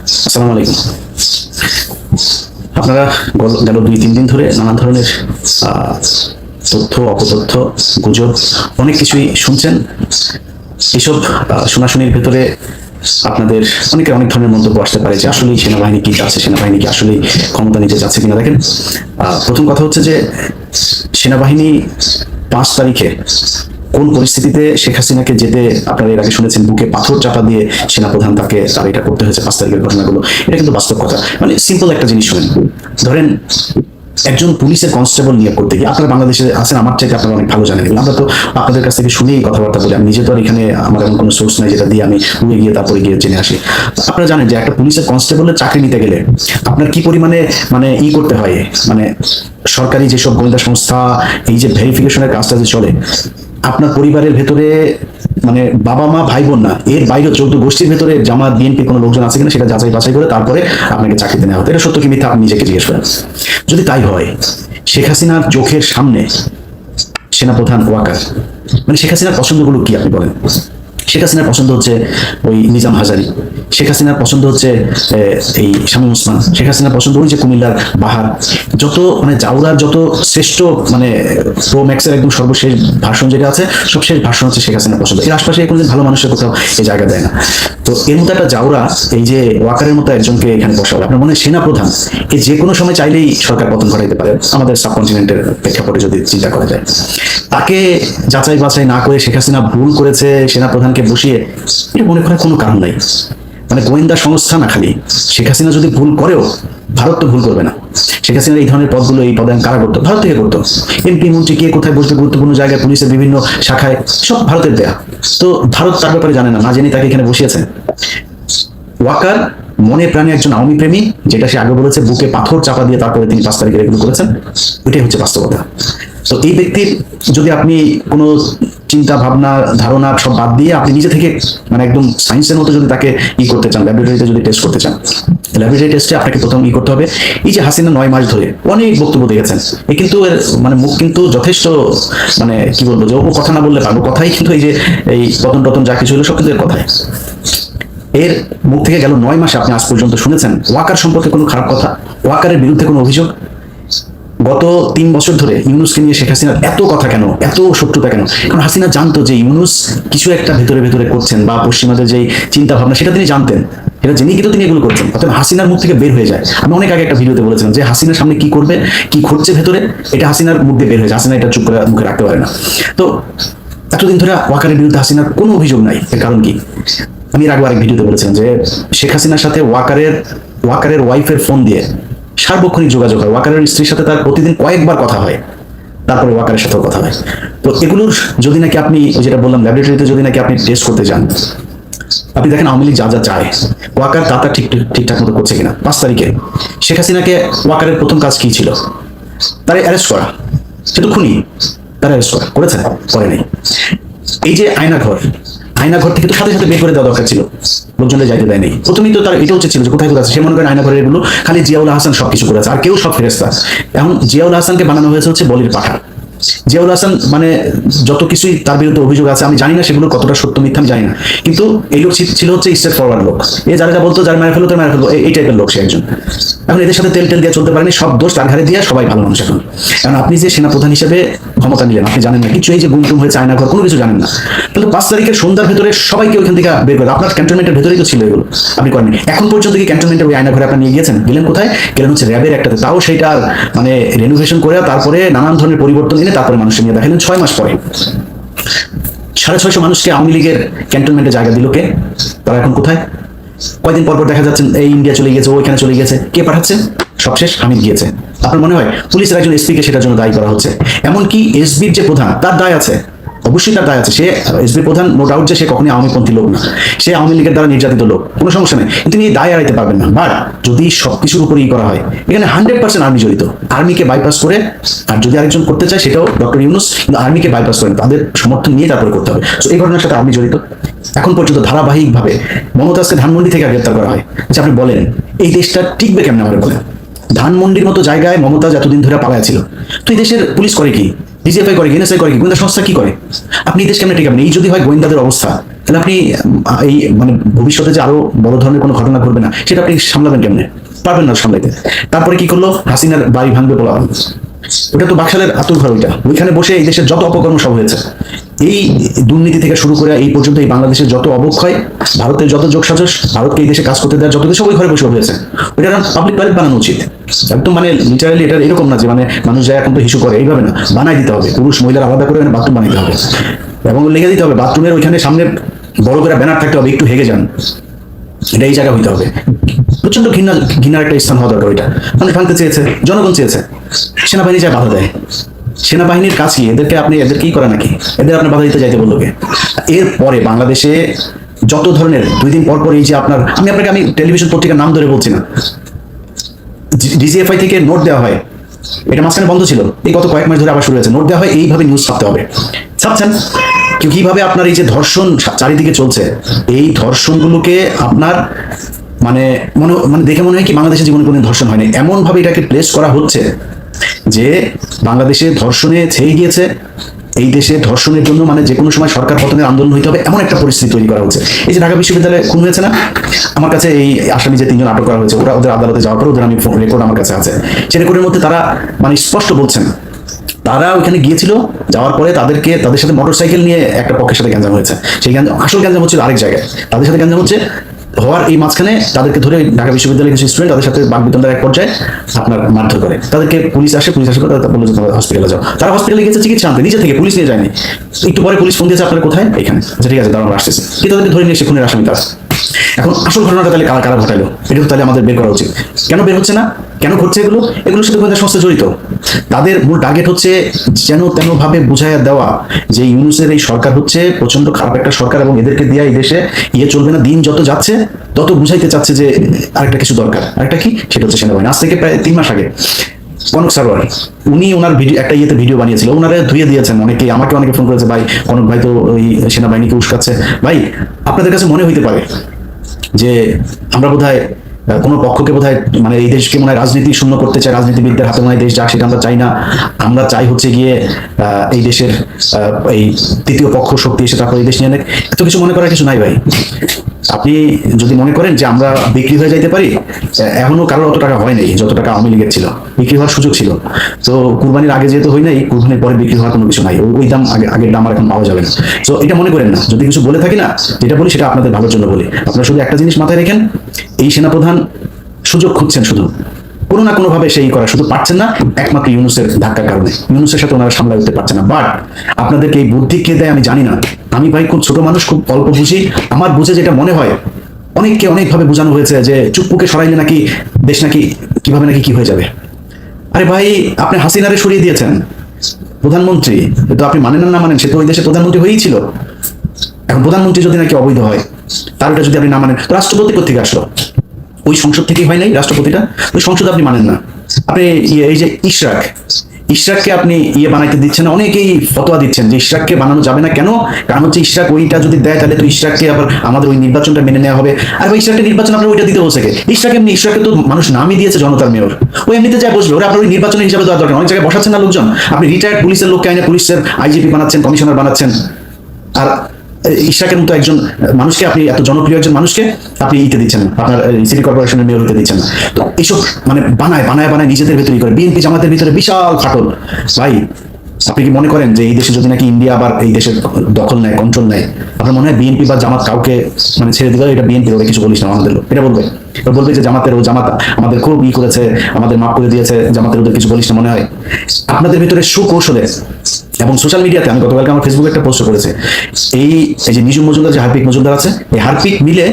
আসসালামু আলাইকুম। আপনারা গেল 2-3 দিন ধরে নানা ধরনের তথ্য, অপতথ্য, গুজব অনেক কিছুই শুনছেন। এসব শোনাশুনির ভেতরে আপনাদের অনেকের অনেক ধরনের মন্তব্য আসতে পারে যে আসলেই সেনাবাহিনী কি চাচ্ছে, সেনাবাহিনী কি আসলেই ক্ষমতা নিতে যাচ্ছে কিনা। দেখেন, প্রথম কথা হচ্ছে যে সেনাবাহিনী 5 তারিখে কোন পরিস্থিতিতে শেখ হাসিনাকে যেতে আপনারা এর আগে শুনেছেন, বুকে পাথর চাপা দিয়ে সেনাপ্রধান তার এটা করতে হয়েছে 5 তারিখের ঘটনাগুলো। এটা কিন্তু বাস্তব কথা। মানে সিম্পল একটা জিনিস শুনেন, ধরেন একজন পুলিশের কনস্টেবল নিয়োগ করতে গিয়ে, আপনারা বাংলাদেশে আছেন, আমার চাইতে আপনারা অনেক ভালো জানেন, আমরা তো আপনাদের কাছ থেকে শুনেই কথাবার্তা বলি। আমি নিজে তো আর এখানে আমার এমন কোনো সোর্স নাই যেটা দিয়ে আমি উড়ে গিয়ে তারপরে গিয়ে জেনে আসি। আপনারা জানেন যে একটা পুলিশের কনস্টেবলের চাকরি নিতে গেলে আপনার কি পরিমাণে করতে হয়, সরকারি যেসব গোয়েন্দা সংস্থা এই যে ভেরিফিকেশনের কাজটা যে চলে, আপনার পরিবারের ভেতরে বাবা মা ভাই বোন না, এর বাইরে 14 গোষ্ঠীর ভেতরে জামাত বিএনপি কোনো লোকজন আছে কিনা সেটা যাচাই বাছাই করে তারপরে আপনাকে চাকরিতে নেওয়া হতো। এটা সত্য কি মিথ্যা আপনি নিজেকে জিজ্ঞেস করেন। যদি তাই হয়, শেখ হাসিনার চোখের সামনে সেনাপ্রধান ওয়াকার, শেখ হাসিনার পছন্দগুলো কি আপনি বলেন? শেখ হাসিনার পছন্দ হচ্ছে ওই নিজাম হাজারি, শেখ হাসিনার পছন্দ হচ্ছে এই শামীম ওসমান, শেখ হাসিনার পছন্দ ওই যে কুমিল্লার বাহার, যত জাউরার যত শ্রেষ্ঠ প্রো ম্যাক্সের একদম সর্বশেষ ভার্সন যেটা আছে, সবশেষ ভার্সন হচ্ছে শেখ হাসিনার পছন্দ। এর আশপাশে কোনোদিন ভালো মানুষের কোথাও এই জায়গা দেয় না। তো এর মতো একটা জাউরা, এই যে ওয়াকারের মতো একজনকে এখানে বসাবো, আপনার মনে হয় সেনাপ্রধান এই যে কোনো সময় চাইলেই সরকার পতন ঘটাইতে পারে আমাদের সাবকন্টিনেন্টের প্রেক্ষাপটে যদি চিন্তা করা যায়। তাকে যাচাই বাছাই না করে শেখ হাসিনা ভুল করেছে সেনাপ্রধানকে বসিয়ে, এটা মনে করার কোনো কারণ নাই। গোয়েন্দা সংস্থা না, খালি শেখ হাসিনা যদি ভুল করেও ভারত তো ভুল করবে না। শেখ হাসিনার এই ধরনের পদগুলো, এই পদায়ন কারা করতো? ভারত থেকে করতো। এমপি মন্ত্রী কে কোথায় বসবে, গুরুত্বপূর্ণ জায়গায়, পুলিশের বিভিন্ন শাখায়, সব ভারতের দেয়া। তো ভারত তার ব্যাপারে জানে না, না জেনে তাকে এখানে বসিয়েছে। ওয়াকার মনে প্রাণে একজন আওয়ামী প্রেমী, যেটা সে আগে বলেছে, বুকে পাথর চাপা দিয়ে তারপরে তিনি 5 তারিখে এগুলো করেছেন। এটাই হচ্ছে বাস্তবতা। তো এই ব্যক্তির যদি আপনি কোনো চিন্তা ভাবনা ধারণা সব বাদ দিয়ে আপনি নিজে থেকে একদম সায়েন্সের মতো যদি তাকে করতে চান, ল্যাবরেটরিতে যদি টেস্ট করতে চান, ল্যাবরেটরি টেস্টে আপনাকে প্রথম করতে হবে। এই যে হাসিনা 9 মাস ধরে অনেক বক্তব্য দিয়েছেন, এ কিন্তু মুখ কিন্তু যথেষ্ট কি বলবো, যে ও কথা না বললে পারবো, কথাই কিন্তু এই যে এই পতন যা কিছু হলো সব কিন্তু এর কথাই। এর মুখ থেকে গেল 9 মাসে আপনি আজ পর্যন্ত শুনেছেন ওয়াকার সম্পর্কে কোনো খারাপ কথা, ওয়াকারের বিরুদ্ধে কোনো অভিযোগ? গত 3 বছর ধরে ইউনূসকে নিয়ে শেখ হাসিনার এত কথা কেন, এত শত্রুতা কেন? কারণ হাসিনা জানতো যে ইউনূস কিছু একটা ভেতরে ভেতরে করছেন, বা পশ্চিমাদের যে চিন্তা ভাবনা সেটা তিনি জানতেন, এটা জেনেই কিন্তু তিনি এগুলো করছেন। অর্থাৎ হাসিনার মুখ থেকে বের হয়ে যায়। আমি অনেক আগে একটা ভিডিওতে বলেছিলাম যে হাসিনার সামনে কি করবে, কি ঘটছে ভেতরে, এটা হাসিনার মুখ দিয়ে বের হয়ে যায়। হাসিনা এটা চুপ করে মুখে রাখতে পারে না। তো এতদিন ধরে ওয়াকারের বিরুদ্ধে হাসিনার কোনো অভিযোগ নাই, এর কারণ কি? আমি এর আগে আরেক ভিডিওতে বলেছিলাম যে শেখ হাসিনার সাথে ওয়াকারের ওয়াইফের ফোন দিয়ে সার্বক্ষণিক যোগাযোগ হয়, ওয়াকারের স্ত্রীর সাথে তার প্রতিদিন কয়েকবার কথা হয়, তারপরে ওয়াকারের সাথেও কথা হয়। তো এগুলোর যদি নাকি আপনি যেটা বললাম ল্যাবরেটরিতে যদি নাকি আপনি টেস্ট করতে যান, আপনি দেখেন আওয়ামী লীগ যা যা চায় ওয়াকার তা ঠিকঠাক মতো করছে কিনা। 5 তারিখে শেখ হাসিনাকে ওয়াকারের প্রথম কাজ কি ছিল? তারে অ্যারেস্ট করা। সে তো খুনি, তারা অ্যারেস্ট করেছে? করে নাই। এই যে আয়নাঘর থেকে তো সাথে সাথে বের করে দেওয়া দরকার ছিল, লোকজনের যাইতে দেয় নেই। প্রথমেই তো তার এটা হচ্ছে ছিল যে কোথায় আছে, সে মনে করেন আয়নাঘরের এগুলো খালি জিয়াউল হাসান সবকিছু করেছে, আর কেউ সব ফেরেস্তা। এখন জিয়াউল হাসানকে বানানো হয়েছে হচ্ছে বলির পাঠা। জিয়াউল হাসান যত কিছুই তার বিরুদ্ধে অভিযোগ আছে, আমি জানি না সেগুলো কতটা সত্য মিথ্যা আমি জানি না, কিন্তু এই লোক ছিল হচ্ছে স্ট্রেট ফরওয়ার্ড লোক। এ যারা যা বলতো, যারা মেরে ফেলতো এই টাইপের লোক সে একজন। এখন এদের সাথে তেল দিয়ে চলতে পারেনি, সব দোষ তার ঘাড়ে দিয়ে সবাই ভালো মানুষ। এখন আপনি যে সেনাপ্রধান হিসেবে ক্ষমতা নিলেন, আপনি জানেন না কিছু, এই যে গুমটুম হয়েছে আয়নাঘর, কোনো কিছু জানেন না। তাহলে 5 তারিখের সন্ধ্যার ভেতরে সবাইকে ওইখান থেকে বের করে, আপনার ক্যান্টনমেন্টের ভেতরেই তো ছিল এগুলো, আপনি করেননি। এখন পর্যন্ত কি ক্যান্টনমেন্টের ওই আয়নাঘরে আপনি নিয়ে গিয়েছেন? গেলেন কোথায়? গেলেন হচ্ছে র্যাবের একটাতে, তাও সেটা রেনোভেশন করে তারপরে নানান ধরনের পরিবর্তন এনে তারপরে মানুষের নিয়ে দেখালেন 6 মাস পরে। 650 মানুষকে আওয়ামী লীগের ক্যান্টনমেন্টে জায়গা দিল কে? তারা এখন কোথায়? কয়দিন পর দেখা যাচ্ছেন এই ইন্ডিয়া চলে গেছে, ওইখানে চলে গেছে। কে পাঠাচ্ছে? সবশেষ হামিদ গিয়েছে। আপনার মনে হয় পুলিশের একজন এসপি কে সেটার জন্য দায়ী করা হচ্ছে? এমনকি এসবির যে প্রধান, তার দায় আছে, অবশ্যই তার দায় আছে। সে এসবি প্রধান, নো ডাউট যে সে কখনই আওয়ামীপন্থী লোক না, সে আওয়ামী লীগের দ্বারা নির্যাতিত লোক, কোনো সমস্যা নেই, কিন্তু তিনি দায় এড়াইতে পারবেন না। বাট যদি সবকিছুর উপরই করা হয়, এখানে 100% আর্মি জড়িত। আর্মিকে বাইপাস করে, আর যদি আরেকজন করতে চায় সেটাও ডক্টর ইউনূস, কিন্তু আর্মিকে বাইপাস করেন, তাদের সমর্থন নিয়ে তারপরে করতে হবে। তো এই ঘটনার সাথে আর্মি জড়িত। এখন পর্যন্ত ধারাবাহিকভাবে মমতাজকে ধানমন্ডি থেকে গ্রেফতার করা হয়। আচ্ছা, আপনি বলেন এই দেশটা টিকবে কেমন? আমার বলেন, ধানমন্ডির মতো জায়গায় মমতাজ এতদিন ধরে পালায় ছিল, তো এই দেশের পুলিশ করে কি, ডিজিএফআই করে কি, এনএসআই করে কি, গোয়েন্দা সংস্থা কি করে? আপনি দেশ কেমনে টিকাবেন? এই যদি হয় গোয়েন্দাদের অবস্থা, তাহলে আপনি এই মানে ভবিষ্যতে যে আরো বড় ধরনের কোনো ঘটনা ঘটবে না সেটা আপনি সামলাবেন কেমনে? পারবেন না সামলাইতে। তারপরে কি করলো, হাসিনার বাড়ি ভাঙবে বলা, ওটা তো বাকশালের আতুর ঘর, ওইখানে বসে এই দেশের যত অপকর্ম সব হয়েছে, এই দুর্নীতি থেকে শুরু করে এই পর্যন্ত এই বাংলাদেশের যত অবক্ষয়, ভারতের যত যোগসাজশ, ভারতকে এই দেশে কাজ করতে দেওয়ার যত কিছু ওই ঘরে বসে হয়েছে, ওইটা পাবলিক টয়লেট বানানো উচিত। একদম মানে লিটারালি এটা এরকম না যে মানে মানুষ যায় এখন তো হিসু করে, এইভাবে না, বানাই দিতে হবে, পুরুষ মহিলার আলাদা করে বাথরুম বানাইতে হবে এবং লেগে দিতে হবে বাথরুমের ওইখানে সামনে বড় করে ব্যানার থাকতে হবে, একটু হেগে যান, এটা এই জায়গা হইতে হবে। প্রচন্ড ঘৃণার একটা স্থান হওয়া দরকার। ওইটা মানে ভাঙতে চেয়েছে, জনগণ চেয়েছে, সেনাবাহিনী যায় বাধা দেয়। সেনাবাহিনীর কাজ কি, এদের কি করে নাকি, এদের আপনার বাধা দিতে যাইতে বললো কে? এরপরে বাংলাদেশে যত ধরনের 2 দিন পর পর এই যে আপনার, আমি টেলিভিশন পত্রিকার নাম ধরে বলছি না, ডিজিএফআই থেকে নোট দেওয়া হয়, এটা মাঝখানে বন্ধ ছিল, এই গত কয়েক মাস ধরে আবার শুরু হয়েছে, নোট দেওয়া হয়, এইভাবে নিউজ ছাপতে হবে। ছাপছেন কিভাবে? আপনার এই যে ধর্ষণ চারিদিকে চলছে, এই ধর্ষণগুলোকে আপনার মানে দেখে মনে হয় কি বাংলাদেশের জীবনে কোনো ধর্ষণ হয়নি, এমন ভাবে এটাকে প্লেস করা হচ্ছে যে বাংলাদেশে ধর্ষণে ছেয়ে গিয়েছে। এই দেশে ধর্ষণের জন্য মানে যে কোনো সময় সরকার পতনের আন্দোলন হইতে হবে এমন একটা পরিস্থিতি তৈরি করা হচ্ছে। এই যে ঢাকা বিশ্ববিদ্যালয়ে খুন হয়েছে না, আমার কাছে এই আসামি যে 3 জন আটক করা হয়েছে, ওদের আদালতে যাওয়ার পর ওদের আমি রেকর্ড আমার কাছে আছে, সেই রেকর্ডের মধ্যে তারা মানে স্পষ্ট বলছেন তারা ওইখানে গিয়েছিল, যাওয়ার পরে তাদের সাথে মোটরসাইকেল নিয়ে একটা পক্ষের সাথে গ্যাঞ্জাম হয়েছে, সেই আসল গ্যাঞ্জাম হচ্ছিল আরেক জায়গায়, তাদের সাথে গ্যাঞ্জাম হচ্ছে হওয়ার এই মাঝখানে তাদেরকে ধরে ঢাকা বিশ্ববিদ্যালয়ের কিছু স্টুডেন্ট তাদের সাথে বাকবিতণ্ডার এক পর্যায়ে আপনার মারধর করে, তাদেরকে পুলিশ আসে করে বললো যে হসপিটালে যাও, তারা হসপিটালে গিয়েছে চিকিৎসা আনতে, নিজে থেকে, পুলিশ নিয়ে যায়নি। একটু পরে পুলিশ ফোন দিয়েছে, আপনারা কোথায়? এখানে। আচ্ছা ঠিক আছে, দাঁড়ানো, আসতেছে, কি তাদেরকে ধরে নিয়ে এসে খুনের আসামি তারা। এখন আসল ঘটনাটা তাহলে কারা ঘটালো, এটা তো তাহলে আমাদের বের করা উচিত। কেন বের হচ্ছে না, কেন ঘটছে এগুলোর সাথে গোয়েন্দা সংস্থা জড়িত। তাদের মূল টার্গেট হচ্ছে যেন তেন ভাবে বুঝাইয়া দেওয়া যে ইউনূসের এই সরকার হচ্ছে প্রচন্ড খারাপ একটা সরকার এবং এদেরকে দিয়ে এই দেশে চলবে না, দিন যত যাচ্ছে তত বুঝাইতে চাচ্ছে যে আরেকটা কিছু দরকার। আরেকটা কি, সেটা হচ্ছে সেনাবাহিনী। আজ থেকে প্রায় 3 মাস আগে কনক সারোয়ার উনি ওনার একটা ভিডিও বানিয়েছিল, ওনারা ধুয়ে দিয়েছেন অনেকে, আমাকে অনেকে ফোন করেছে, ভাই কনক ভাই তো ওই সেনাবাহিনীকে উস্কাচ্ছে। ভাই আপনাদের কাছে মনে হইতে পারে যে আমরা বোধহয় কোনো পক্ষকে বোধহয় মানে এই দেশকে মনে হয় রাজনীতি শূন্য করতে চাই, রাজনীতিবিদদের হাতে মনে হয় দেশ যাক, সেটা আমরা চাই না। আমরা চাই হচ্ছে গিয়ে এই দেশের এই তৃতীয় পক্ষ শক্তি এসে তারপর এই দেশ নিয়ে এত কিছু মনে করার কিছু নাই ভাই। আপনি যদি মনে করেন যে আমরা বিক্রি হয়ে যাইতে পারি, এখনো কারোর অত টাকা হয় নাই যত টাকা আওয়ামী লীগের ছিল, বিক্রি হওয়ার সুযোগ ছিল। তো কুরবানির আগে যেহেতু হয় নাই, কুরবানির পরে বিক্রি হওয়ার কোনো কিছু নাই, ওই দাম আগের দাম আর এখন পাওয়া যাবে না। তো এটা মনে করেন না, যদি কিছু বলে থাকি না, যেটা বলি সেটা আপনাদের ভালোর জন্য বলি। আপনারা শুধু একটা জিনিস মাথায় রেখেন, এই সেনাপ্রধান সুযোগ খুঁজছেন শুধু, কোনো না কোনো ভাবে সেই করা, শুধু পারছেন না একমাত্র ইউনূসের ধাক্কার কারণে, ইউনূসের সাথে ওনারা সামলা উঠতে পারছে না। বাট আপনাদেরকে এই বুদ্ধি কে দেয় আমি জানি না, আমি ভাই খুব ছোট মানুষ, খুব অল্প বুঝি, আমার বুঝে যেটা মনে হয়, অনেককে অনেকভাবে বোঝানো হয়েছে যে চুপ্পুকে সরাইলে নাকি দেশ নাকি কিভাবে নাকি কি হয়ে যাবে। আরে ভাই আপনি হাসিনারে সরিয়ে দিয়েছেন প্রধানমন্ত্রী, তো আপনি মানেন না মানেন, সে তো ওই দেশে প্রধানমন্ত্রী হয়েই ছিল। এখন প্রধানমন্ত্রী যদি নাকি অবৈধ হয়, তার ওটা যদি আপনি না মানেন, রাষ্ট্রপতি কোথেকে আসলো? ওই সংসদ থেকেই হয় নাই রাষ্ট্রপতিটা, ওই সংসদ আপনি মানেন না। আপনি এই যে ইশরাককে আপনি বানাইতে দিচ্ছেন, অনেকেই ফতোয়া দিচ্ছেন যে ইশরাককে বানানো যাবে না। কেন? কারণ হচ্ছে ইশরাক ওইটা যদি দেয় তাহলে তো ইশরাককে আবার আমাদের ওই নির্বাচনটা মেনে নেওয়া হবে। আর ওই ইশরাকের নির্বাচন আপনার ওইটা দিতে বলছে ইশরাককে তো মানুষ নামই দিয়েছে জনতার মেয়র, ওই এমনিতে যায় বসবে, ওরা আপনার ওই নির্বাচনের হিসাবে দেওয়ার দরকার। অনেক জায়গায় বসাচ্ছেন না লোকজন, আপনি রিটায়ার্ড পুলিশের লোককে আইনে পুলিশের আইজিপি বানাচ্ছেন, কমিশনার বানাচ্ছেন, আর ইশরাকের মতো একজন মানুষকে, আপনি এত জনপ্রিয় একজন মানুষকে আপনি দিচ্ছেন না, আপনার সিটি কর্পোরেশনের মেয়র হতে দিচ্ছেন না। তো এইসব মানে বানায় নিজেদের ভেতরেই করে, বিএনপি জামাতের ভিতরে বিশাল ফাটল। ভাই আপনি কি মনে করেন যে এই দেশে যদি নাকি ইন্ডিয়া আবার এই দেশের দখল নেয়, কন্ট্রোল নেয়, আপনার মনে হয় বিএনপি বা জামাত কাউকে মানে ছেড়ে দিল, এটা বিএনপি ওরা কিছু বলিস না আমাদের লোক, এটা বলবে যে জামাত আমাদের খুব করেছে, আমাদের মাফ করে দিয়েছে, জামাতের ওদের কিছু বলিস না মনে হয়? আপনাদের ভিতরে সুকৌশলে এবং সোশ্যাল মিডিয়াতে, আমি গতকালকে আমার ফেসবুকে একটা পোস্ট করেছে, এই যে নিজুম মজুমদার, যে হারপিক মজুমদার আছে, এই হারপিক মিলে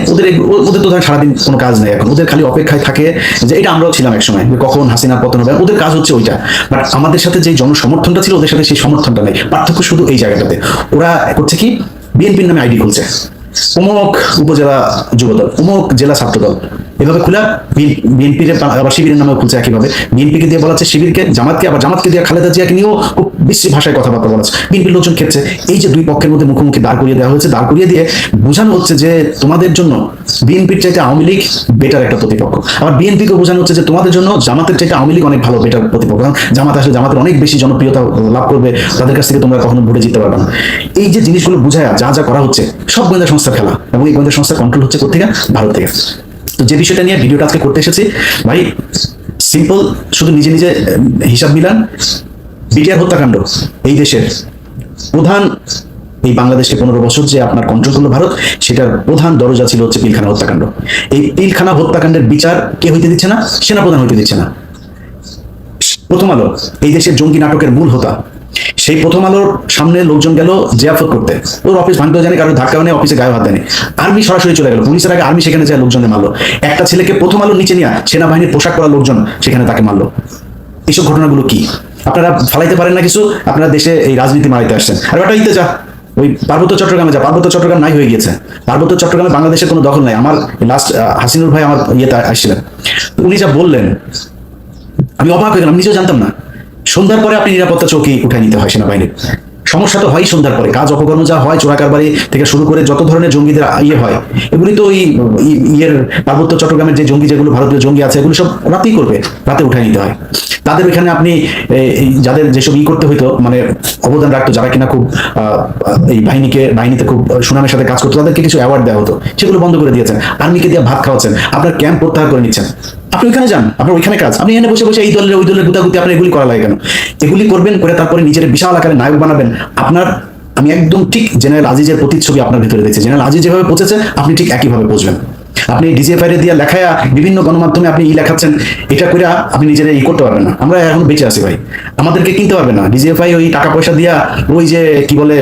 ওদের তো ধরেন সারাদিন কোনো কাজ নেই, এখন ওদের খালি অপেক্ষায় থাকে যে এটা আমরাও ছিলাম একসময়, কখন হাসিনার পতন হবে, ওদের কাজ হচ্ছে ওইটা। বাট আমাদের সাথে যে জনসমর্থনটা ছিল ওদের সাথে সেই সমর্থনটা নেই, পার্থক্য শুধু এই জায়গাটাতে। ওরা করছে কি, বিএনপির নামে আইডি খুলছে, অমুক উপজেলা যুবদল, অমুক জেলা ছাত্রদল, এভাবে খোলা বিএনপির আবার শিবিরের নামেও খুলছে একইভাবে। বিএনপিকে দিয়ে বলা হচ্ছে শিবিরকে, জামাতকে, আবার জামাতকে দিয়ে খালেদা জিয়াকে নিয়েও খুব বিশ্রী ভাষায় কথাবার্তা বলা হচ্ছে। বিএনপির লোকজন খেপছে। এই যে দুই পক্ষের মধ্যে মুখোমুখি দাঁড় করিয়ে দেওয়া হয়েছে, দাঁড় করিয়ে দিয়ে বোঝানো হচ্ছে যে তোমাদের জন্য বিএনপির চাইতে আওয়ামী লীগ বেটার একটা প্রতিপক্ষ। আবার বিএনপিকে বোঝানো হচ্ছে যে তোমাদের জন্য জামাতের চাইতে আওয়ামী লীগ অনেক ভালো বেটার প্রতিপক্ষ, কারণ জামাত আসলে জামাতের অনেক বেশি জনপ্রিয়তা লাভ করবে, তাদের কাছ থেকে তোমরা কখনো ভোটে জিততে পারবে না। এই যে জিনিসগুলো বুঝায় যা যা করা হচ্ছে সব গোয়েন্দা সংস্থার খেলা, এবং এই গোয়েন্দা সংস্থা কন্ট্রোল হচ্ছে কোথেকে? ভারত থেকে। তো যে বিষয়টা নিয়ে ভিডিওটা আজকে করতে এসেছি ভাই, সিম্পল, শুধু নিজে নিজে হিসাব মিলান। বিটিআর হত্যাকাণ্ড এই দেশের প্রধান, এই বাংলাদেশকে 15 বছর যে আপনার কন্ট্রোল করলো ভারত, সেটার প্রধান দরজা ছিল হচ্ছে পিলখানা হত্যাকাণ্ড। এই পিলখানা হত্যাকাণ্ডের বিচার কে হইতে দিচ্ছে না? সেনাপ্রধান হইতে দিচ্ছে না। প্রথম আলো এই দেশের জঙ্গি নাটকের মূল হোতা, সেই প্রথম আলোর সামনে লোকজন গেল জিয়াফত করতে, ওর অফিস ভাঙতে জানে, কারো ধাক্কা নেই, অফিসে গায়ে হাত দেয়নি। আর্মি সরাসরি চলে গেল, পুলিশের আগে আর্মি সেখানে যায় লোকজনের মারলো। একটা ছেলেকে প্রথম আলোর নিচে নিয়ে সেনাবাহিনীর পোশাক পরা লোকজন সেখানে তাকে মারলো। এইসব ঘটনাগুলো কি আপনারা ফালাইতে পারেন না কিছু? আপনারা দেশে এই রাজনীতি মারাইতে আসছেন। আর ওটা ইতে যা, ওই পার্বত্য চট্টগ্রামে যা, পার্বত্য চট্টগ্রাম নাই হয়ে গিয়েছে। পার্বত্য চট্টগ্রামে বাংলাদেশের কোনো দখল নাই। আমার লাস্ট হাসিনুর ভাই আমার ইয়েতে আসছিলেন, উনি যা বললেন আমি অবাক হয়ে গেলাম, নিজেও জানতাম না। সন্ধ্যার পরে আপনি নিরাপত্তা চৌকি উঠায় নিতে হয় সেনাবাহিনীর। সমস্যা তো হয় সন্ধ্যার পরে, কাজ অপকর্ম যা হয়, চোরাকারবারি থেকে শুরু করে যত ধরনের জঙ্গিদের ইয়ে হয়, এগুলি তো ওই ইয়ের পার্বত্য চট্টগ্রামের যে জঙ্গি, যেগুলো ভারতীয় জঙ্গি আছে, এগুলো সব রাতেই করবে, রাতে উঠায় নিতে হয়। তাদের এখানে আপনি যাদের যেসব করতে হইতো, মানে অবদান রাখতো, যারা কিনা খুব এই বাহিনীতে খুব সুনামের সাথে কাজ করতো, তাদেরকে কিছু অ্যাওয়ার্ড দেওয়া হতো, সেগুলো বন্ধ করে দিয়েছেন। আর্মিকে দিয়ে ভাত খাওয়াচ্ছেন, আপনার ক্যাম্প প্রত্যাহার করে নিচ্ছেন। আপনি ওইখানে যান, আপনার ওইখানে কাজ, আপনি এখানে বসে বসে এই দলের ওই দলের গুতাগুতি আপনার এগুলি করা লাগে কেন? এগুলি করবেন, করে তারপরে নিজের বিশাল আকারে নায়ক বানাবেন। আপনার, আমি একদম ঠিক জেনারেল আজিজের প্রতিচ্ছবি আপনার ভিতরে দেখছি। জেনারেল আজিজ যেভাবে পৌঁছেছে আপনি ঠিক একইভাবে পৌঁছবেন। আপনি ডিজিএফআই দিয়ে লেখায়া বিভিন্ন গণমাধ্যমে আপনি লেখাচ্ছেন, এটা করে আপনি নিজের করতে পারবেন না। আমরা এখন বেঁচে আছি ভাই, আমাদেরকে কিনতে পারবেন না। ডিজিএফআই ওই টাকা পয়সা দিয়া, ওই যে কি বলে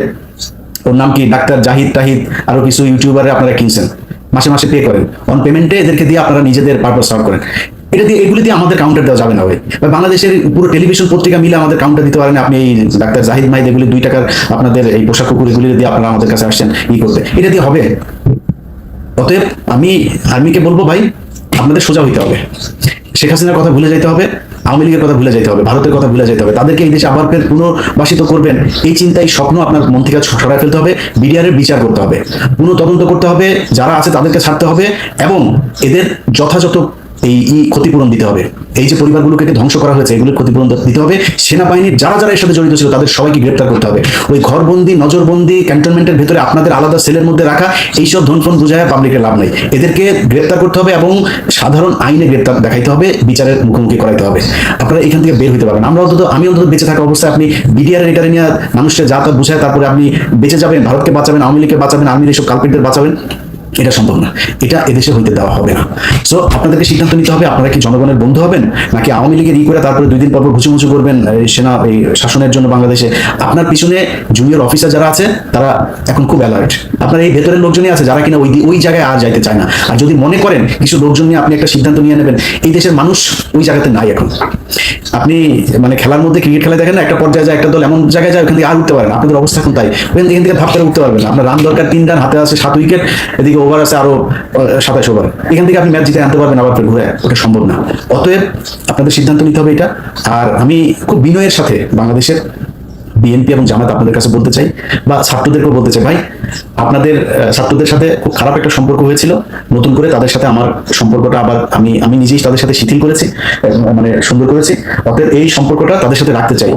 ওর নাম কি, ডাক্তার জাহিদ টাহিদ, আরো কিছু ইউটিউবারে আপনারা কিনছেন, মাসে মাসে পে করেন, অন পেমেন্টে এদেরকে দিয়ে আপনারা নিজেদের পারপাস সার্ভ করেন। এটা দিয়ে, এগুলি দিয়ে আমাদের কাউন্টার দেওয়া যাবে না ভাই। বাংলাদেশের পুরো টেলিভিশন পত্রিকা মিলে আমাদের কাউন্টার দিতে পারেন আপনি এই ডাক্তার জাহিদ মাহিদ, এগুলি 2 টাকার আপনাদের এই পোশাক কুকুর, এগুলি দিয়ে আপনারা আমাদের কাছে আসছেন করতে, এটা দিয়ে হবে? অতএব আমি আর্মিকে বলবো ভাই, আপনাদের সোজা হইতে হবে। শেখ হাসিনার কথা ভুলে যেতে হবে, আওয়ামী লীগের কথা ভুলে যেতে হবে, ভারতের কথা ভুলে যেতে হবে। তাদেরকে এই দেশে আবার ফের পুনর্বাসিত করবেন, এই চিন্তা, এই স্বপ্ন আপনার মন থেকে সরাই ফেলতে হবে। বিডিআরের বিচার করতে হবে, পুনঃ তদন্ত করতে হবে, যারা আছে তাদেরকে ছাড়তে হবে, এবং এদের যথাযথ এই ক্ষতিপূরণ দিতে হবে। এই যে পরিবারগুলোকে ধ্বংস করা হয়েছে, এগুলোর ক্ষতিপূরণ দিতে হবে। সেনাবাহিনীর যারা যারা এর সাথে জড়িত ছিল তাদের সবাইকে গ্রেপ্তার করতে হবে। ওই ঘরবন্দি, নজরবন্দি, ক্যান্টনমেন্টের ভেতরে আপনাদের আলাদা সেলের মধ্যে রাখা এইসব ধনফন বুঝায় পাবলিকের লাভ নেই। এদেরকে গ্রেপ্তার করতে হবে এবং সাধারণ আইনে গ্রেপ্তার দেখাইতে হবে, বিচারের মুখোমুখি করাইতে হবে। আপনারা এখান থেকে বের হইতে পারবেন। আমি অন্তত বেঁচে থাকা অবস্থায় আপনি বিডিআর এটারে নিয়ে মানুষকে যা তা বুঝায় তারপরে আপনি বেঁচে যাবেন, ভারতকে বাঁচাবেন, আওয়ামী লীগকে বাঁচাবেন, আর্মির এইসব কালপিটদের বাঁচাবেন, এটা সম্ভব না। এটা এদেশে হইতে দেওয়া হবে না। সো আপনাদেরকে সিদ্ধান্ত নিতে হবে, আপনারা কি জনগণের বন্ধু হবেন, নাকি আওয়ামী লীগের করে তারপরে 2 দিন পর ঘুচুমুচু করবেন সেনা এই শাসনের জন্য বাংলাদেশে? আপনার পিছনে জুনিয়র অফিসার যারা আছে তারা এখন খুব অ্যালার্ট। আপনার এই ভেতরের লোকজনই আছে যারা কিনা ওই জায়গায় আর যাইতে চায় না। আর যদি মনে করেন কিছু লোকজন নিয়ে আপনি একটা সিদ্ধান্ত নিয়ে নেবেন, এই দেশের মানুষ ওই জায়গাতে নাই এখন। আপনি মানে খেলার মধ্যে, ক্রিকেট খেলা দেখেন না, একটা পর্যায়ে যায় একটা দল এমন জায়গায় যায় ওখান থেকে আর উঠতে পারে না। আপনাদের অবস্থা এখন তাই, এখান থেকে ধাপ করে উঠতে পারবেন না। আপনার রান দরকার 3 রান, হাতে আছে 7 উইকেট, এদিকে ওভার আছে আরো 27 ওভার, এখান থেকে আপনি ম্যাচ জিতে আনতে পারবেন আবার ঘুরে? ওটা সম্ভব না। অতএব আপনাদের সিদ্ধান্ত নিতে হবে এটা। আর আমি খুব বিনয়ের সাথে বাংলাদেশের বিএনপি এবং জামাত আপনাদের কাছে বলতে চাই, বা ছাত্রদেরকেও বলতে চাই, ভাই আপনাদের ছাত্রদের সাথে খুব খারাপ একটা সম্পর্ক হয়েছিল, নতুন করে তাদের সাথে আমার সম্পর্কটা আবার আমি নিজেই তাদের সাথে শিথিল করেছি, মানে সুন্দর করেছি। অতএব এই সম্পর্কটা তাদের সাথে রাখতে চাই।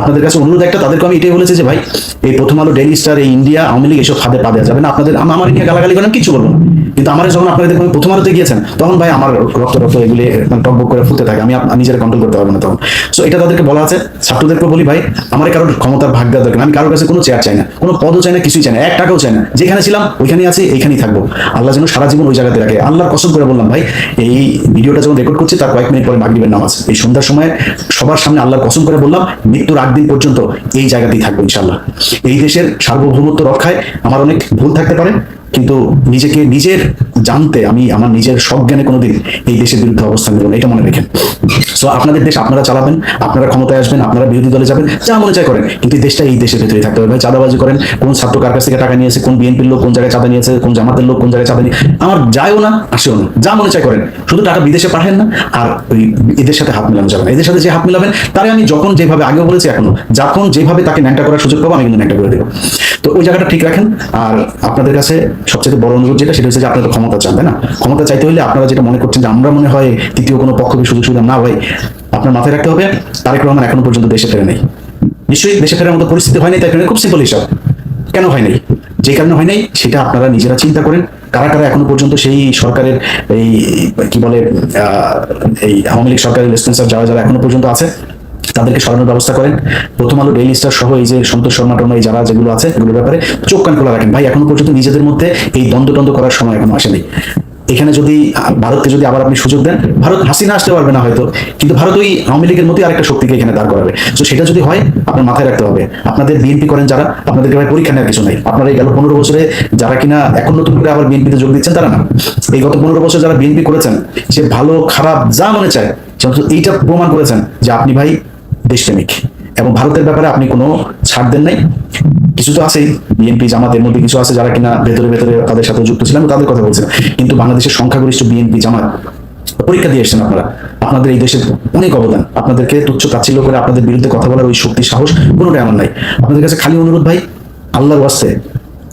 আপনাদের কাছে অনুরোধ একটা, তাদেরকে আমি এটাই বলেছি যে ভাই, এই প্রথম আলো, ডেইলি স্টার, এই ইন্ডিয়া, আওয়ামী লীগ এসব ফাঁদে পা দেওয়া যাবে না। আপনাদের আমার নিয়ে গালাগালি করেন, কিছু বলবো না, কিন্তু আমার যখন আপনাদের প্রথম আলোতে গিয়েছেন তখন ভাই আমার রক্ত এগুলি টকবক করে ফুটতে থাকে, আমি নিজের কন্ট্রোল করতে পারবো না তখন। সো এটা তাদেরকে বলা আছে। ছাত্রদেরকে বলি ভাই, আমার কারোর ক্ষমতার ভাগ দেওয়া দরকার, আমি কারোর কাছে কোনো চেয়ার চাই না, কোনো পদও চাই না, কিছুই চাই না, 1 টাকাও চাই না। যেখানে ছিলাম ওইখানেই আছি, এইখানেই থাকবো। আল্লাহ যেন সারা জীবন ওই জায়গাতে রাখে। আল্লাহর কসম করে বললাম ভাই, এই ভিডিওটা যখন রেকর্ড করছি তার কয়েক মিনিট পরে মাগরিবের নামাজ, এই সন্ধ্যার সময় সবার সামনে আল্লাহর কসম করে বললাম, মৃত্যুর 8 দিন পর্যন্ত এই জায়গাতেই থাকবো ইনশাআল্লাহ। এই দেশের সার্বভৌমত্ব রক্ষায় আমার অনেক ভুল থাকতে পারে, কিন্তু নিজেকে নিজের জানতে আমি আমার নিজের সজ্ঞানে কোনোদিন এই দেশের বিরুদ্ধে অবস্থান নেব না, এটা মনে রাখেন। সো আপনাদের দেশ আপনারা চালাবেন, আপনারা ক্ষমতায় আসবেন, আপনারা বিরোধী দলে যাবেন, যা মনে চায় করেন, কিন্তু দেশটা এই দেশের ভেতরেই থাকতে হবে। চাঁদাবাজি করেন, কোন ছাত্র কার কাছ থেকে টাকা নিয়েছে, কোন বিএনপির লোক কোন জায়গায় চাঁদা নিয়েছে, কোন জামাতের লোক কোন জায়গায় চাঁদা নিয়ে, আমার যায়ও না আসেও না, যা মনে চায় করেন, শুধু টাকা বিদেশে পাঠান না। আর ওই এদের সাথে হাত মিলানো যাবে না। এদের সাথে যে হাত মিলাবেন তারে আমি যখন যেভাবে আগেও বলেছি এখনো, যখন যেভাবে তাকে ন্যাংটা করার সুযোগ পাবো আমি কিন্তু ন্যাংটা করে দেবো। তো ওই জায়গাটা ঠিক রাখেন। আর আপনাদের কাছে সবচেয়ে বড় অনুরোধ যেটা, সেটা হচ্ছে যে আপনারা ক্ষমতা চান, তাই না? ক্ষমতা চাইতে হলে আপনারা যেটা মনে করছেন যে আমরা মনে হয় তৃতীয় কোনো পক্ষকে সুযোগ সুবিধা, না ভাই, আপনার মাথায় রাখতে হবে তারেক রহমান এখনো পর্যন্ত দেশে ফেরে নেই। নিশ্চয়ই দেশে ফেরার মতো পরিস্থিতি হয় নাই, তাই খুব সিম্পল হিসাব, কেন হয় নাই, যে কারণে হয় নাই সেটা আপনারা নিজেরা চিন্তা করেন। কারা কারা এখনো পর্যন্ত সেই সরকারের এই কি বলে এই আওয়ামী লীগ সরকারের রেসপন্সার যারা যারা এখনো পর্যন্ত আছে তাদেরকে সরানোর ব্যবস্থা করেন। প্রথম আলো, ডেইলি স্টার সহ এই যে সন্তোষ শর্মা টর্মা এই যারা যেগুলো আছে এগুলোর ব্যাপারে চোখ কান খোলা রাখেন। ভাই এখনো পর্যন্ত নিজেদের মধ্যে এই দ্বন্দ্ব করার সময় এখনো আসেনি। এখানে যদি ভারতকে যদি আবার আপনি সুযোগ দেন, ভারত হাসিনা আসতে পারবে না হয়তো, কিন্তু ভারত ওই আওয়ামী লীগের মতোই আরেকটা শক্তিকে এখানে দাঁড় করাবে। তো সেটা যদি হয় আপনার মাথায় রাখতে হবে, আপনাদের বিএনপি করেন যারা, আপনাদেরকে ভাই পরীক্ষা নেওয়ার কিছু নাই। আপনারা এই গেল 15 বছরে যারা কিনা এখন নতুন করে আবার বিএনপিতে যোগ দিচ্ছেন তারা না, এই গত 15 বছর যারা বিএনপি করেছেন, সে ভালো খারাপ যা মনে চায় এইটা প্রমাণ করেছেন যে আপনি ভাই দেশপ্রেমিক, এবং ভারতের ব্যাপারে আপনি কোনো ছাড় দেন নাই। কিছু তো আছেই বিএনপি জামাতের মধ্যে কিছু আছে যারা কিনা ভেতরে ভেতরে তাদের সাথে যুক্ত ছিলেন, তাদের কথা বলছিলাম, কিন্তু বাংলাদেশের সংখ্যাগরিষ্ঠ বিএনপি জামাত পরীক্ষা দিয়ে এসেছেন আপনারা। আপনাদের এই দেশের অনেক অবদান, আপনাদেরকে তুচ্ছ তাচ্ছিল্য করে আপনাদের বিরুদ্ধে কথা বলার ওই শক্তি সাহস কোনোটাই আমার নাই। আপনাদের কাছে খালি অনুরোধ ভাই, আল্লাহর ওয়াস্তে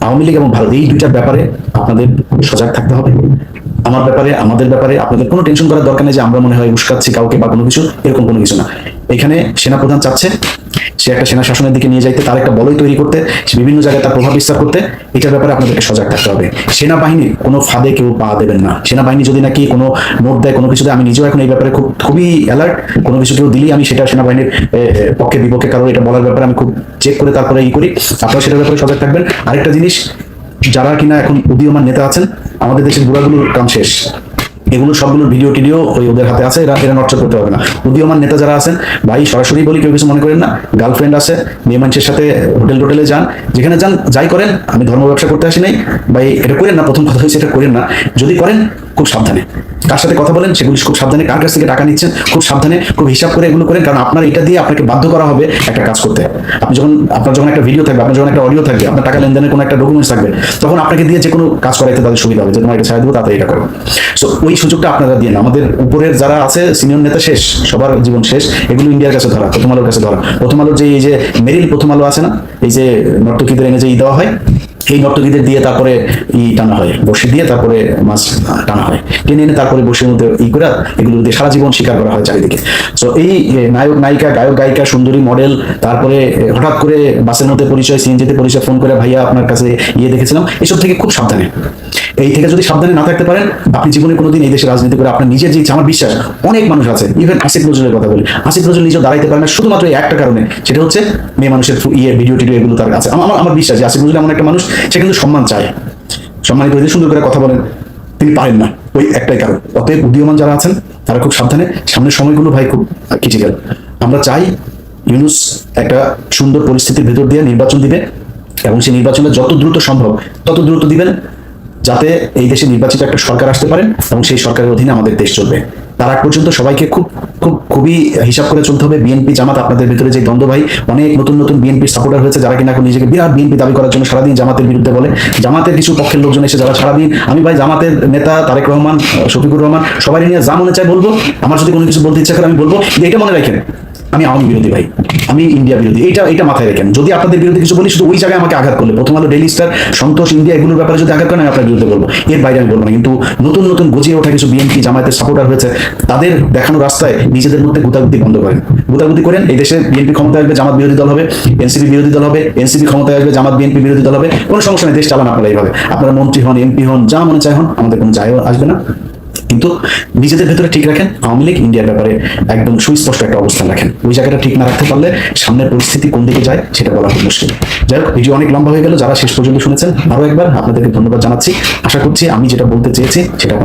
আওয়ামী লীগ এবং ভারত এই দুইটার ব্যাপারে আপনাদের সজাগ থাকতে হবে। আমার ব্যাপারে, আমাদের ব্যাপারে আপনাদের কোনো টেনশন করার দরকার নেই যে আমরা মনে হয় উস্কাচ্ছি কাউকে বা কোনো কিছু, এরকম কোনো কিছু না। এখানে সেনাপ্রধান চাচ্ছে সে একটা সেনা শাসনের দিকে নিয়ে যাইতে, তার একটা বলয় তৈরি করতে, বিভিন্ন জায়গায় তার প্রভাব বিস্তার করতে, এটার ব্যাপারে আপনাদেরকে সজাগ থাকতে হবে। সেনাবাহিনীর কোনো ফাঁদে কেউ পা দেবেন না। সেনাবাহিনী যদি নাকি কোনো নোট দেয়, কোনো কিছু দেয়, আমি নিজেও এখন এই ব্যাপারে খুবই অ্যালার্ট। কোনো কিছু কেউ দিলেই আমি সেটা সেনাবাহিনীর পক্ষে বিপক্ষে কারো এটা বলার ব্যাপারে আমি খুব চেক করে তারপরে করি। আপনারা সেটার ব্যাপারে সজাগ থাকবেন। আরেকটা জিনিস, যারা কিনা এখন উদীয়মান নেতা আছেন, আমাদের দেশের বুড়াগুলোর কাম শেষ, এগুলো সবগুলোর ভিডিও টিডিও ওই ওদের হাতে আছে, এরা নষ্ট করতে হবে না। উদীয়মান নেতা যারা আছেন ভাই, সরাসরি বলি, কেউ কিছু মনে করেন না, গার্লফ্রেন্ড আছে, মেয়ে মানুষের সাথে হোটেলে যান, যেখানে যান যাই করেন, আমি ধর্ম ব্যবসা করতে আসি নাই ভাই, এটা করেন না। প্রথম কথা হচ্ছে এটা করেন না, যদি করেন খুব সাবধানে, কার সাথে কথা বলেন সেগুলি খুব সাবধানে, কার কাছ থেকে টাকা নিচ্ছেন খুব সাবধানে, খুব হিসাব করে এগুলো করেন। কারণ আপনার এটা দিয়ে আপনাকে বাধ্য করা হবে একটা কাজ করতে। আপনার যখন একটা ভিডিও থাকবে, আপনার যখন একটা অডিও থাকবে, আপনার টাকা লেনদেনের কোনো একটা ডকুমেন্টস থাকবে, তখন আপনাকে দিয়ে যে কোনো কাজ করাইতে তাদের সুবিধা হবে যে তোমার এটা ছাড়া দেবো, তাতে এটা করো। সো ওই সুযোগটা আপনারা দিয়ে না। আমাদের উপরের যারা আছে সিনিয়র নেতা শেষ, সবার জীবন শেষ, এগুলো ইন্ডিয়ার কাছে ধরা, প্রথম আলোর কাছে ধরা। প্রথম আলোর যে এই যে মেরিল প্রথম আলো আছে না, এই যে নর্তকীদের এনে যে দেওয়া হয়, এই নর্তকীদের দিয়ে তারপরে টানা হয়, বসে দিয়ে তারপরে মাছ টানা হয়, টেনে এনে তারপরে বসের মধ্যে করে এগুলো দিয়ে সারা জীবন শিকার করা হয় চারিদিকে। তো এই নায়ক নায়িকা, গায়ক গায়িকা, সুন্দরী মডেল, তারপরে হঠাৎ করে বাসের মধ্যে পরিচয়, সিএনজিতে পরিচয়, ফোন করে ভাইয়া আপনার কাছে দেখেছিলাম, এসব থেকে খুব সাবধানে। এই থেকে যদি সাবধানে না থাকতে পারেন, আপনি জীবনে কোনোদিন এই দেশে রাজনীতি করে আপনার নিজের যে ইচ্ছা, আমার বিশ্বাস অনেক মানুষ আছে, ইভেন আসিফ নজরুলের কথা বলি, আসিফ নজরুল নিজেও দাঁড়াইতে পারে না শুধুমাত্র এই একটা কারণে, সেটা হচ্ছে মেয়ে মানুষের ভিডিও টিডিও এগুলো তার কাছে। আমার বিশ্বাস যে আসিফ নজরুল এমন একটা মানুষ, সে কিন্তু সম্মান চায়, সম্মানিত হয়ে সুন্দর করে কথা বলেন, তিনি পারেন না, ওই একটাই কারণ। অতএব উদীয়মান যারা আছেন তারা খুব সাবধানে, সামনের সময়গুলো ভাই খুব ক্রিটিক্যাল। আমরা চাই ইউনূস একটা সুন্দর পরিস্থিতির ভেতর দিয়ে নির্বাচন দিবে, এবং সেই নির্বাচনে যত দ্রুত সম্ভব তত দ্রুত দিবেন, যাতে এই দেশে নির্বাচিত একটা সরকার আসতে পারেন এবং সেই সরকারের অধীনে আমাদের দেশ চলবে। তার আগ পর্যন্ত সবাইকে খুবই হিসাব করে চলতে হবে। বিএনপি জামাত, আপনাদের ভিতরে যে দ্বন্দ্ব ভাই, অনেক নতুন বিএনপির সাপোর্টার হয়েছে যারা কিনা এখন নিজেকে বিরাট বিএনপি দাবি করার জন্য সারাদিন জামাতের বিরুদ্ধে বলে। জামাতের কিছু পক্ষের লোকজন এসে যারা সারাদিন, আমি ভাই জামাতের নেতা তারেক রহমান, শফিকুর রহমান, সবাই নিয়ে যা মনে চায় বলবো, আমার যদি কোনো কিছু বলতে ইচ্ছা করে আমি বলবো। এটা মনে রাখেন, আমি আওয়ামী বিরোধী ভাই, আমি ইন্ডিয়া বিরোধী, এটা মাথায় রাখেন। যদি আপনাদের বিরুদ্ধে কিছু বলি, শুধু ওই জায়গায় আমাকে আঘাত করলে, প্রথম আলো, ডেইলি স্টার, সন্তোষ, ইন্ডিয়া এগুলোর ব্যাপারে যদি আঘাত করেন আমি আপনার বিরুদ্ধে বলবো, এর বাইরে আমি বলবো না। কিন্তু নতুন গজিয়ে ওঠা কিছু বিএনপি জামায়াতের সাপোর্টার হয়েছে, তাদের দেখানো রাস্তায় নিজেদের মধ্যে গুতাগুতি বন্ধ করেন। গুতাগুতি করেন, এই দেশে বিএনপি ক্ষমতায় আসবে, জামাত বিরোধী দল হবে, এনসিপি বিরোধী দল হবে, এনসিপি ক্ষমতায় আসবে, জামাত বিএনপি বিরোধী দল হবে, কোনো সমস্যা নেই, দেশ চালান আপনারা এইভাবে। আপনারা মন্ত্রী হন, এমপি হন, যা মনে চায় হন, আমাদের কোনো যায় আসবে না। কিন্তু নিজেদের ভেতরে ঠিক রাখেন, আওয়ামী লীগ ইন্ডিয়ার ব্যাপারে একদম সুস্পষ্ট একটা অবস্থান রাখেন। ওই জায়গাটা ঠিক না রাখতে পারলে সামনের পরিস্থিতি কোন দিকে যায় সেটা বলা খুব মুশকিল। যাই হোক, ভিডিও অনেক লম্বা হয়ে গেল, যারা শেষ পর্যন্ত শুনেছেন আরো একবার আপনাদেরকে ধন্যবাদ জানাচ্ছি। আশা করছি আমি যেটা বলতে চেয়েছি সেটা